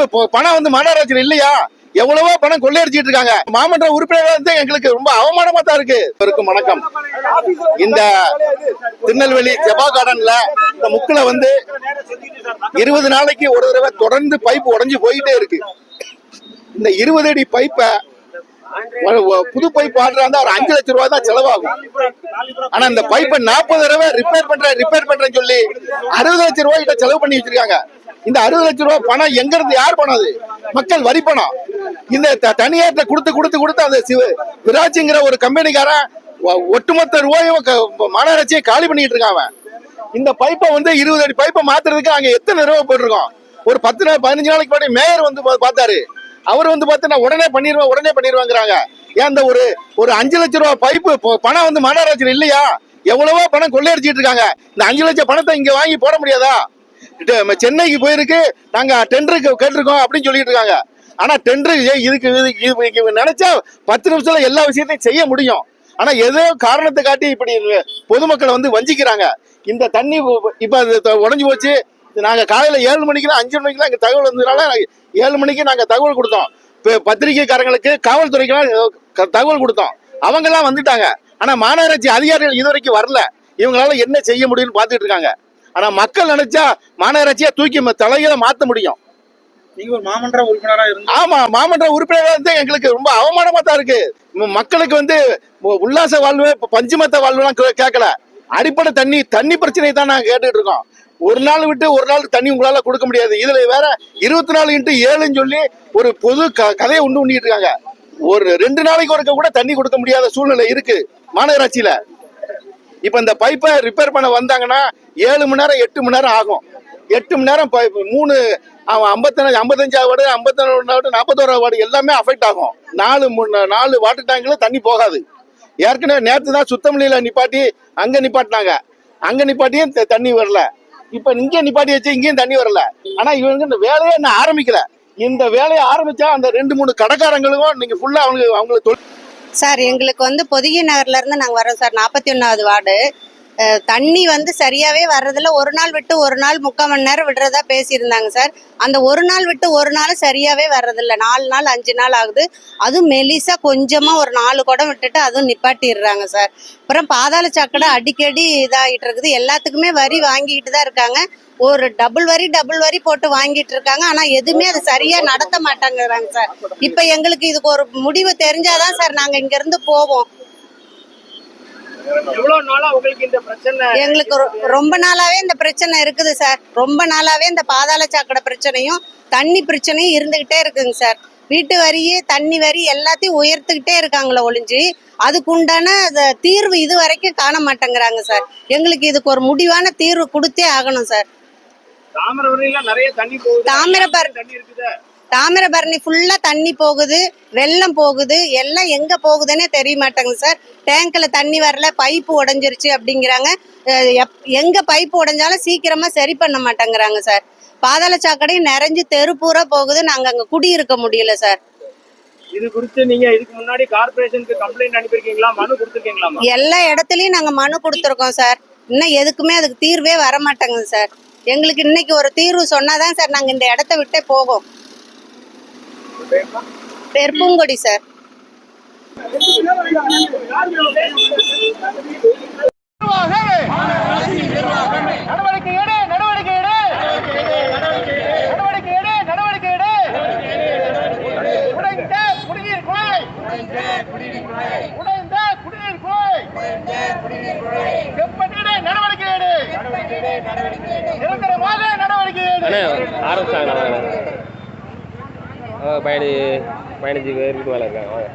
Pipe பணம் வந்து மாநகராட்சியில் இல்லையா? எவ்வளவோ பணம் கொள்ளையடிச்சிட்டு இருக்காங்க. மாமன்ற உறுப்பினர் வந்து எங்களுக்கு ரொம்ப அவமானமா தான் இருக்கு. வணக்கம். இந்த திருநெல்வேலி ஜபா கார்டன்ல இந்த முக்குல வந்து 20 நாளைக்கு ஒரு தடவை தொடர்ந்து பைப் உடைஞ்சு போயிட்டே இருக்கு. இந்த 20 அடி பைப்பை புது பைப் ஆடுறா ஒரு 5 லட்சம் ரூபாய் தான் செலவாகும். ஆனா இந்த பைப்பை 40 தடவை ரிப்பேர் பண்றேன்னு சொல்லி 60 லட்சம் ரூபாய் கிட்ட செலவு பண்ணி வச்சிருக்காங்க. இந்த 60 லட்சம் ரூபாய் பணம் எங்க இருந்து யார் பணம்? அது மக்கள் வரி பணம். இந்த தனியார்ட்ட கொடுத்து அந்த விராஜ்ங்கிற ஒரு கம்பெனிக்காரன் ஒட்டுமொத்த ரூபாயும் மாநகராட்சியை காலி பண்ணிட்டு இருக்காங்க. இந்த பைப்பை வந்து 20 அடி பைப்பை மாத்துறதுக்கு நாங்க எத்தனை ரூபாய் போட்டிருக்கோம்? ஒரு 10 நாள் 15 நாளைக்கு முன்னாடி மேயர் வந்து பார்த்தாரு. அவர் வந்து பார்த்தா உடனே பண்ணிடுவாங்கிறாங்க. ஏன் இந்த ஒரு 5 லட்சம் ரூபாய் பைப்பு பணம் வந்து மாநகராட்சியில் இல்லையா? எவ்வளவோ பணம் கொள்ளையடிச்சிட்டு இருக்காங்க. இந்த 5 லட்சம் பணத்தை இங்க வாங்கி போட முடியாதா? சென்னைக்கு போயிருக்கு, நாங்க டெண்டருக்கு கேட்டிருக்கோம் அப்படின்னு சொல்லிட்டு இருக்காங்க. ஆனா டெண்டர் இதுக்கு நினைச்சா 10 நிமிஷத்துல எல்லா விஷயத்தையும் செய்ய முடியும். ஆனா ஏதோ காரணத்தை காட்டி இப்படி பொதுமக்களை வந்து வஞ்சிக்கிறாங்க. இந்த தண்ணி இப்ப உடஞ்சு போச்சு. நாங்க காலையில 7 மணிக்கெல்லாம் 5 மணிக்கெல்லாம் இங்க தகவல் வந்ததுனால 7 மணிக்கு நாங்க தகவல் கொடுத்தோம். பத்திரிகைக்காரங்களுக்கு, காவல்துறைக்கெல்லாம் தகவல் கொடுத்தோம். அவங்க எல்லாம் வந்துட்டாங்க. ஆனா மாநகராட்சி அதிகாரிகள் இதுவரைக்கும் வரல. இவங்களால என்ன செய்ய முடியும்னு பாத்துட்டு இருக்காங்க. ஆனா மக்கள் நினைச்சா மாநகராட்சியா தூக்கி தலையில மாத்த முடியும். நீங்க ஒரு மாமன்ற உறுப்பினரா இருந்து ஆமா, மாமன்ற உறுப்பினரா இருந்து எங்களுக்கு ரொம்ப அவமானமா தான் இருக்கு. மக்களுக்கு வந்து உல்லாச வாழ்வு, பஞ்சுமத்த வாழ்வு எல்லாம் கேட்கல. அடிப்படை தண்ணி பிரச்சனை தான் நாங்க கேட்டுட்டு இருக்கோம். ஒரு நாள் விட்டு ஒரு நாள் தண்ணி உங்களால கொடுக்க முடியாது. இதுல வேற 24x7 சொல்லி ஒரு பொது கதையை உண்டு பண்ணிட்டு இருக்காங்க. ஒரு 2 நாளைக்கு ஒருக்க கூட தண்ணி கொடுக்க முடியாத சூழ்நிலை இருக்கு மாநகராட்சியில. இப்ப இந்த பைப்பை ரிப்பேர் பண்ண வந்தாங்கன்னா 7 மணி நேரம் 8 மணி நேரம் ஆகும். 8 மணி நேரம் 55 வார்டு, 51 வார்டு, 41 வார்டு எல்லாமே அஃபெக்ட் ஆகும். 4 வாட்டர் டேங்க்ல தண்ணி போகாது. ஏற்கனவே நேற்று தான் சுத்தமல்லியில நிப்பாட்டி அங்க நிப்பாட்டினாங்க. அங்க நிப்பாட்டியும் தண்ணி வரல. இப்ப இங்க நிப்பாட்டி வச்சு இங்கேயும் தண்ணி வரல. ஆனா இவங்க இந்த வேலையை இன்னும் ஆரம்பிக்கல. இந்த வேலையை ஆரம்பிச்சா அந்த 2-3 கடைக்காரங்களுக்கும் நீங்க ஃபுல்லா அவங்களுக்கு சார், எங்களுக்கு வந்து பொதிகை நகர்ல இருந்து நாங்க வரோம் சார். 41வது வார்டு. தண்ணி வந்து சரியாவே வர்றதில்ல. ஒரு நாள் விட்டு ஒரு நாள் 3/4 மணி நேரம் விடுறதா பேசியிருந்தாங்க சார். அந்த ஒரு நாள் விட்டு ஒரு நாள் சரியாவே வர்றதில்ல. 4 நாள் 5 நாள் ஆகுது. அதுவும் மெலிசா கொஞ்சமா ஒரு 4 குடம் விட்டுட்டு அதுவும் நிப்பாட்டிடுறாங்க சார். அப்புறம் பாதாள சாக்கடை அடிக்கடி இதாகிட்டு இருக்குது. எல்லாத்துக்குமே வரி வாங்கிட்டு தான் இருக்காங்க. ஒரு டபுள் வரி போட்டு வாங்கிட்டு இருக்காங்க. ஆனா எதுவுமே அது சரியா நடத்த மாட்டாங்கிறாங்க சார். இப்ப எங்களுக்கு இதுக்கு ஒரு முடிவு தெரிஞ்சாதான் சார் நாங்க இங்க இருந்து போவோம். எங்களுக்கு ரொம்ப நாளாவே இந்த பிரச்சனை இருக்குது சார். ரொம்ப நாளாவே இந்த பாதாள சாக்கடை பிரச்சனையும் தண்ணி பிரச்சனையும் இருந்துகிட்டே இருக்குங்க சார். வீட்டு வரி, தண்ணி வரி எல்லாத்தையும் உயர்த்துக்கிட்டே இருக்காங்களே ஒழிஞ்சு அதுக்கு உண்டான தீர்வு இது வரைக்கும் காண மாட்டேங்கிறாங்க சார். எங்களுக்கு இதுக்கு ஒரு முடிவான தீர்வு கொடுத்தே ஆகணும் சார். தாமிரபரணி ஃபுல்லா தண்ணி போகுது, வெள்ளம் போகுது. எல்லாம் எங்க போகுதுன்னே தெரிய மாட்டேங்குது சார். டேங்க்ல தண்ணி வரல, பைப்பு உடைஞ்சிருச்சு அப்படிங்கிறாங்க. எங்க பைப்பு உடைஞ்சாலும் சீக்கிரமா சரி பண்ண மாட்டேங்கிறாங்க சார். பாதாள சாக்கடையும் நிறைஞ்சு தெரு பூரா போகுது. நாங்க அங்க குடியிருக்க முடியல சார். இது குறித்து நீங்க இதுக்கு முன்னாடி கார்ப்பரேஷனுக்கு கம்ப்ளைண்ட் அனுப்பியிருக்கீங்களா? மனு கொடுத்துருக்கீங்களா? எல்லா இடத்துலயும் நாங்க மனு கொடுத்துருக்கோம் சார். இன்னும் எதுக்குமே அதுக்கு தீர்வே வர மாட்டேங்குது சார். எங்களுக்கு இன்னைக்கு ஒரு தீர்வு சொன்னாதான் சார் நாங்க இந்த இடத்த விட்டே போவோம். பேர் பூங்கொடி சார். ஆரம்பிச்சாங்க. 15 பேருக்கு மேலே இருக்காங்க. வாங்க.